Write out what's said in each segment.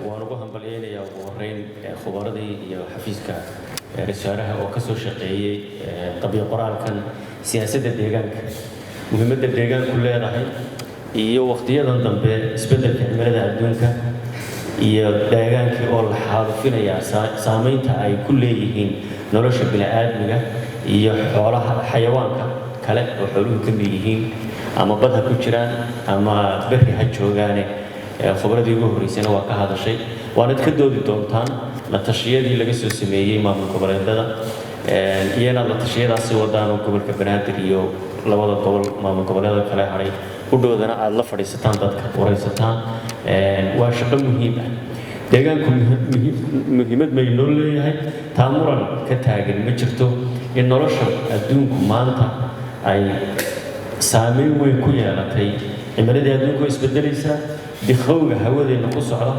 waan ugu hambalyeynaya ugu horeyn khubaradii iyo xafiiska rasaaraha oo ka soo shaqeeyay qabiil qoraalkan siyaasadda deegaanka muhiimadda deegaanku leedahay iyo waqtiyadan dambe isbeddelka cimilada adduunka iyo deegaankii oo la xaalufinaya saameynta ay ku leeyihiin nolosha bini'aadmiga iyo xoolaha xayawaanka kale oo xooluhu ka mid yihiin ama bad ha ku jiraan ama berri ha joogaane khubradii ugu horreysayna waa ka hadashay waanad ka doodi doontaan la tashiyadii laga soo sameeyey maamul goboleedyada iyo inaad la tashiyadaasi wadaan oo gobolka banaadir iyo labada gobol maamul goboleedyada kale haray u dhowdana aad la fadhiisataan dadka waraysataan waa shaqo muhiim ah deegaanku muhiimad may noo leeyahay taa muran ka taagan ma jirto in nolosha adduunku maanta ay saameyn weyn ku yeelatay cimiladii adduunku isbedelaysaa dikhowga hawadeena ku socda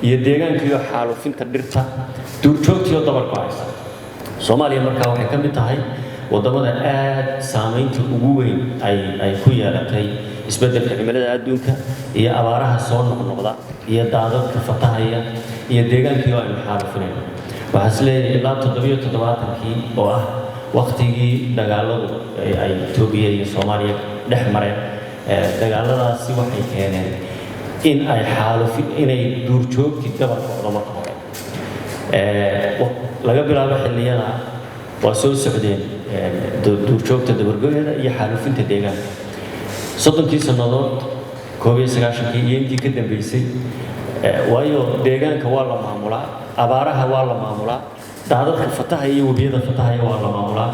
iyo deegaankiiyo xaalufinta dhirta duurjoogtiyo dabarku haysa soomaaliya markaa waxay ka mid tahay waddamada aad saameynta ugu weyn ay ku yeelatay isbeddelka cimilada adduunka iyo abaaraha soo noqnoqda iyo daadadka fatahaya iyo deegaankiioo aynu xaalufinayno waxaa is leeyahay ilaa 77kii oo ah waqtigii dagaaladu ay Itoobiya iyo Soomaaliya dhex mareen dagaaladaasi waxay keeneen in ay xaalufin inay duurjoogti dabarkooda marka hore laga bilaabo xilliyada waa soo socdeen duurjoogta dabargoyada iyo xaalufinta deegaanka 30 sannadood 19 iyo intii ka dambeysay waayo deegaanka waa la maamulaa abaaraha waa la maamulaa daadadka fataha iyo wabiyada fatahaya waa la maamulaa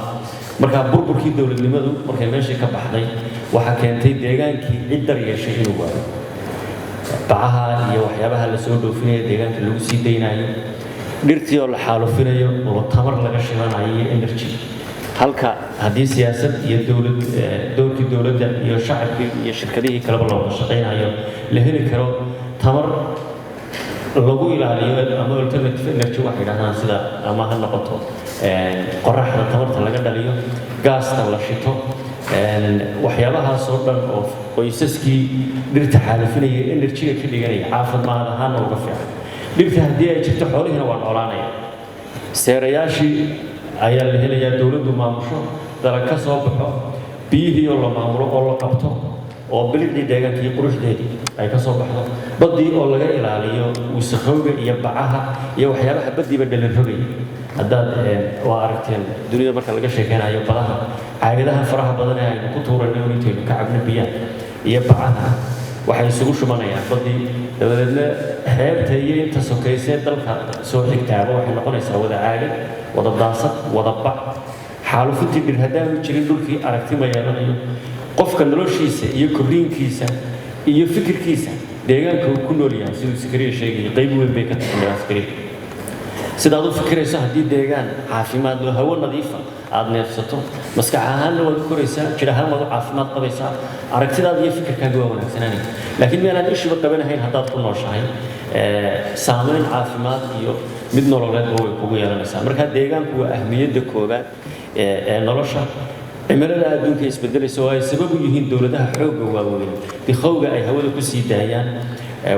markaa burburkii dowladnimadu markay meeshii ka baxday waxaa keentay deegaankii cid dar yeeshay inuu waayo bacaha iyo waxyaabaha la soo dhoofinayo deegaanka lagu sii daynayo dhirtii oo la xaalufinayo oo tamar laga shilanayo iyo energy halka haddii siyaasad iyo doorkii dowladda iyo shacabkii iyo shirkadihii kaleba loo wada shaqaynayo la heli karo tamar lagu ilaaliyo ama alternative energy waxay dhahdaan sida ama ha noqoto qoraxda tamarta laga dhaliyo gaasta la shito waxyaabahaas oo dhan oo qoysaskii dhirta xaalufinaya energy-ga ka dhiganaya caafimaad ahaan uga fiican dhirta haddii ay jirto xoolihiina waa noolaanaya seerayaashii ayaa la helayaa dowladdu maamusho dalag ka soo baxo biyihii oo la maamulo oo la qabto oo bilicdii deegaanka iyo quruxdeedii ay ka soo baxdo baddii oo laga ilaaliyo wasakhowga iyo bacaha iyo waxyaabaha baddiiba dhalin rogaya haddaad waa aragteen dunida marka laga sheekeynayo badaha caagadaha faraha badan ee aynu ku tuuranay oo intaynu ka cabno biyaha iyo bacaha waxay isugu shumanayaan baddii dabadeedna xeebta iyo inta sokaysee dalka soo xigtaaba waxay noqonaysaa wada caagad wada daasad wada bac xaalufintii dhir haddaanu jirin dhulkii aragti ma yeelanayo qofka noloshiisa iyo korriinkiisa iyo fikirkiisa deegaanka uu ku nool yahay siduu Sakariya sheegay qayb weyn bay ka tahay Sakariya sidaad u fikirayso haddii deegaan caafimaad leh hawo nadiif ah aad neefsato maskax ahaanna waad koraysaa jir ahaan waad caafimaad qabaysaa aragtidaada iyo fikirkaaga waa wanaagsananaya laakiin meelaan ishiba qabanahayn haddaad ku nooshahay saameyn caafimaad iyo mid nololeed oo way kugu yeelanaysaa marka deegaanku waa ahmiyadda koobaad ee nolosha cimilada adduunka isbedelaysa oo ay sabab u yihiin dowladaha xoogga waaweyn dikhowga ay hawada ku sii daayaan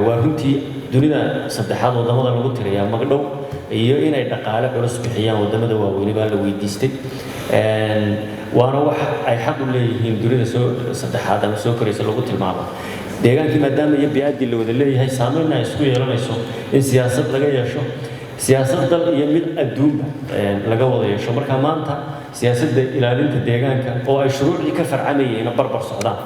waa runtii dunida saddexaad wadamada lagu tiriyaa magdhow iyo inay dhaqaale culus bixiyaan wadamada waaweyn baa la weydiistay waana wax ay xaq u leeyihiin dunida saddexaad ama soo koraysa lagu tilmaamo deegaankii maadaama iyo biyaadii la wada leeyahay saameynna ay isku yeelanayso in siyaasad laga yeesho siyaasad dal iyo mid adduunba laga wada yeesho marka maanta siyaasadda ilaalinta deegaanka oo ay shuruucdii ka farcamayeen barbar socdaan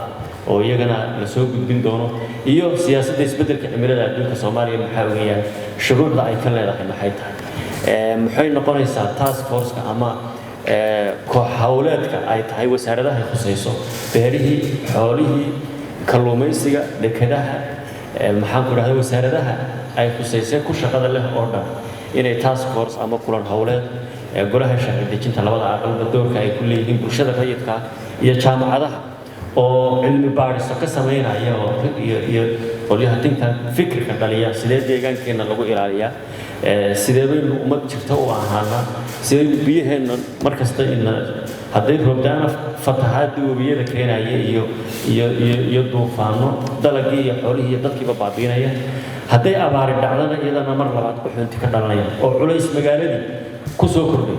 oo iyagana la soo gudbin doono iyo siyaasadda isbeddelka cimilada adduunka Soomaaliya maxaa weeyaan shuruucda ay ka leedahay maxay tahay maxay noqonaysaa task force-ka ama koox hawleedka ay tahay wasaaradaha khusayso beerihii xoolihii kalluumaysiga dekedaha maxaan ku dhahay wasaaradaha ay khusaysay ku shaqada leh oo dhan inay task force ama kulan hawleed golaha sharci dejinta labada aqalba doorka ay ku leeyihiin bulshada rayidka iyo jaamacadaha oo cilmi baadhis ka sameynaya oo iyo qolyaha tinta fikirka dhaliya sidee deegaankeena lagu ilaaliyaa sidee baynu ummad jirta u ahaana sidee biyaheena markasta in hadday roobdaana fatahaadii wabiyada keenaya iyo duufaano dalagii iyo xoolihii iyo dadkiiba baabiinaya hadday abaari dhacdana iyadana mar labaad qaxoonti ka dhalanayaan oo culays magaaladii ku soo kordhay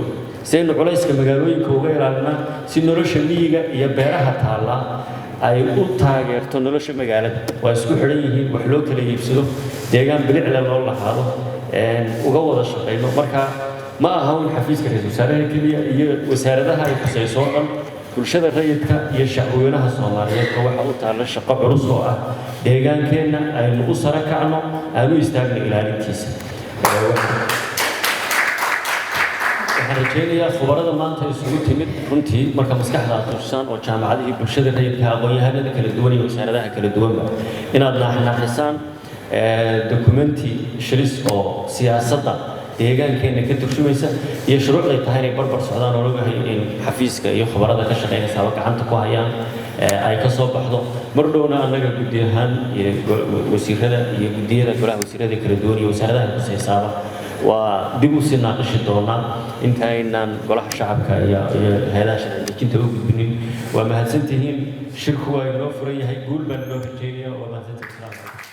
saynu culayska magaalooyinka uga ilaalinaa si nolosha miyiga iyo beeraha taalla ay u taageerto nolosha magaalada waa isku xidhan yihiin wax loo kala iibsado deegaan bilicle loo lahaado uga wada shaqayno marka ma aha un xafiiska ra-iisul wasaaraha keliya iyo wasaaradaha ay khusayso oo dhan bulshada rayidka iyo shacweynaha Soomaaliyeed waxa uu taala shaqo culus oo ah deegaankeenna aynu u sara kacno aanu istaagno ilaalintiisa waxaan rajaynayaa khubarada maanta isugu timid runtii marka maskaxda aad tusaan oo jaamacadihii bulshada rayidka aqoon-yahanada kala duwan iyo wasaaradaha kala duwanba inaad naaxnaxisaan dokumenti shilis oo siyaasadda deegaankeena ka turjumaysa iyo shuruucday tahay inay barbar socdaan oo laga hayo in xafiiska iyo khubarada ka shaqeynaysa gacanta ku hayaan ay ka soo baxdo mar dhowna annaga guddi ahaan iyo wasiirada iyo guddiyada golaha wasiirada kala duwan iyo wasaaradaha khusaysaaba waa dib u sii naaqashi doonaa intaynaan golaha shacabka iyo hay'adaha sharci dejinta u gudbinin waa mahadsantihiin shirku waa inoo furan yahay guul baan inoo rajaynayaa waa mahadsantihiin